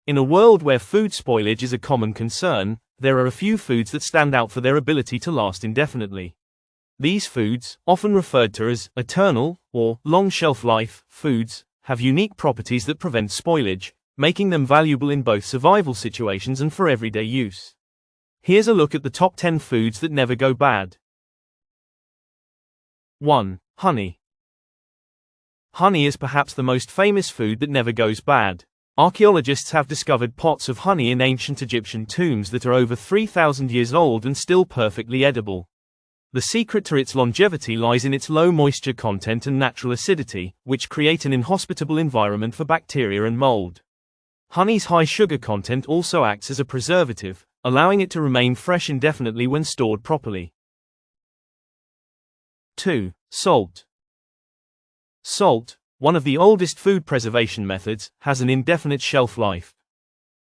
In a world where food spoilage is a common concern, there are a few foods that stand out for their ability to last indefinitely. These foods, often referred to as eternal or long shelf life foods, have unique properties that prevent spoilage, making them valuable in both survival situations and for everyday use. Here's a look at the top 10 foods that never go bad. 1. Honey. Honey is perhaps the most famous food that never goes bad. Archaeologists have discovered pots of honey in ancient Egyptian tombs that are over 3,000 years old and still perfectly edible. The secret to its longevity lies in its low moisture content and natural acidity, which create an inhospitable environment for bacteria and mold. Honey's high sugar content also acts as a preservative, allowing it to remain fresh indefinitely when stored properly. 2. Salt. Salt, one of the oldest food preservation methods, has an indefinite shelf life.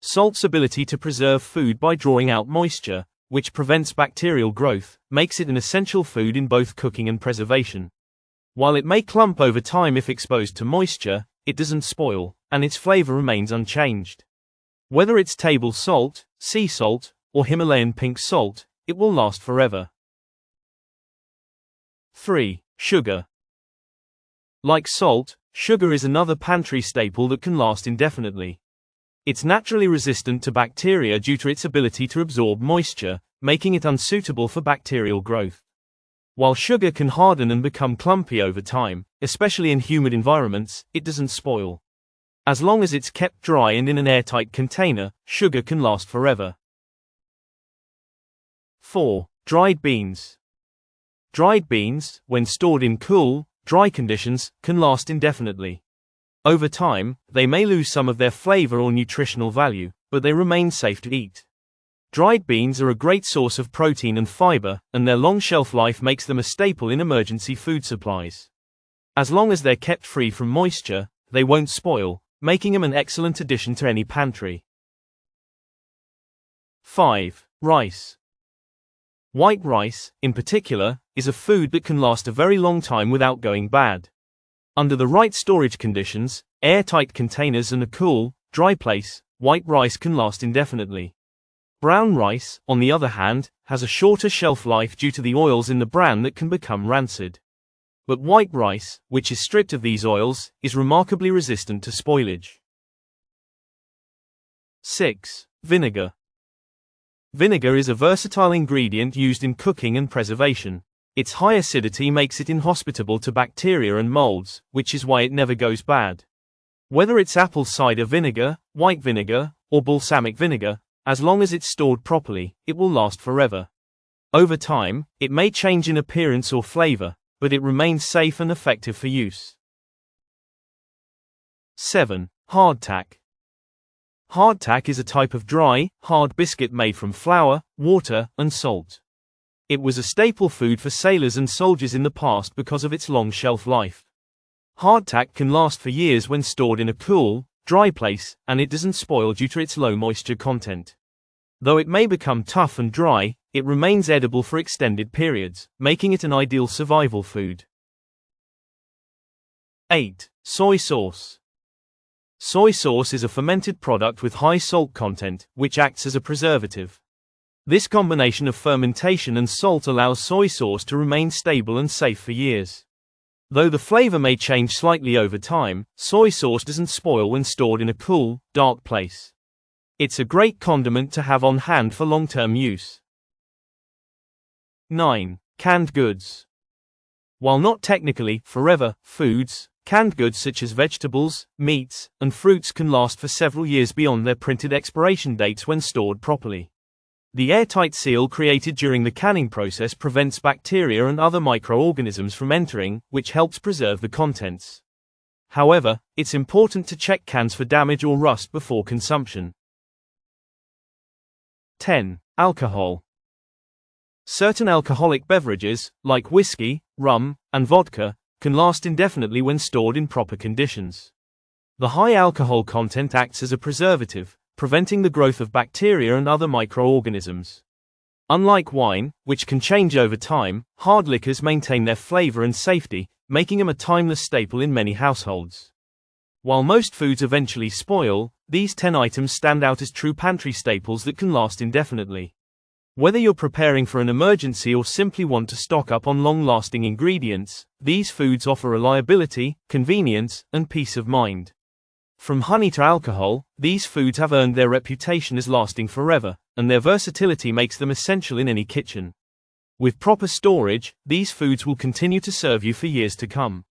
Salt's ability to preserve food by drawing out moisture, which prevents bacterial growth, makes it an essential food in both cooking and preservation. While it may clump over time if exposed to moisture, it doesn't spoil, and its flavor remains unchanged. Whether it's table salt, sea salt, or Himalayan pink salt, it will last forever. 3. Sugar. Like salt, sugar is another pantry staple that can last indefinitely. It's naturally resistant to bacteria due to its ability to absorb moisture, making it unsuitable for bacterial growth. While sugar can harden and become clumpy over time, especially in humid environments, it doesn't spoil. As long as it's kept dry and in an airtight container, sugar can last forever. 4. Dried beans. Dried beans, when stored in cool, dry conditions, can last indefinitely. Over time, they may lose some of their flavor or nutritional value, but they remain safe to eat. Dried beans are a great source of protein and fiber, and their long shelf life makes them a staple in emergency food supplies. As long as they're kept free from moisture, they won't spoil, making them an excellent addition to any pantry. 5. Rice. White rice, in particular, is a food that can last a very long time without going bad. Under the right storage conditions, airtight containers and a cool, dry place, white rice can last indefinitely. Brown rice, on the other hand, has a shorter shelf life due to the oils in the bran that can become rancid. But white rice, which is stripped of these oils, is remarkably resistant to spoilage. 6. Vinegar. Vinegar is a versatile ingredient used in cooking and preservation. Its high acidity makes it inhospitable to bacteria and molds, which is why it never goes bad. Whether it's apple cider vinegar, white vinegar, or balsamic vinegar, as long as it's stored properly, it will last forever. Over time, it may change in appearance or flavor, but it remains safe and effective for use. 7. Hardtack. Hardtack is a type of dry, hard biscuit made from flour, water, and salt. It was a staple food for sailors and soldiers in the past because of its long shelf life. Hardtack can last for years when stored in a cool, dry place, and it doesn't spoil due to its low moisture content. Though it may become tough and dry, it remains edible for extended periods, making it an ideal survival food. 8. Soy sauce. Soy sauce is a fermented product with high salt content, which acts as a preservative. This combination of fermentation and salt allows soy sauce to remain stable and safe for years. Though the flavor may change slightly over time, soy sauce doesn't spoil when stored in a cool, dark place. It's a great condiment to have on hand for long-term use. 9. Canned goods. While not technically forever foods, canned goods such as vegetables, meats, and fruits can last for several years beyond their printed expiration dates when stored properly. The airtight seal created during the canning process prevents bacteria and other microorganisms from entering, which helps preserve the contents. However, it's important to check cans for damage or rust before consumption. 10. Alcohol. Certain alcoholic beverages, like whiskey, rum, and vodka, can last indefinitely when stored in proper conditions. The high alcohol content acts as a preservative, preventing the growth of bacteria and other microorganisms. Unlike wine, which can change over time, hard liquors maintain their flavor and safety, making them a timeless staple in many households. While most foods eventually spoil, these 10 items stand out as true pantry staples that can last indefinitely. Whether you're preparing for an emergency or simply want to stock up on long-lasting ingredients, these foods offer reliability, convenience, and peace of mind. From honey to alcohol, these foods have earned their reputation as lasting forever, and their versatility makes them essential in any kitchen. With proper storage, these foods will continue to serve you for years to come.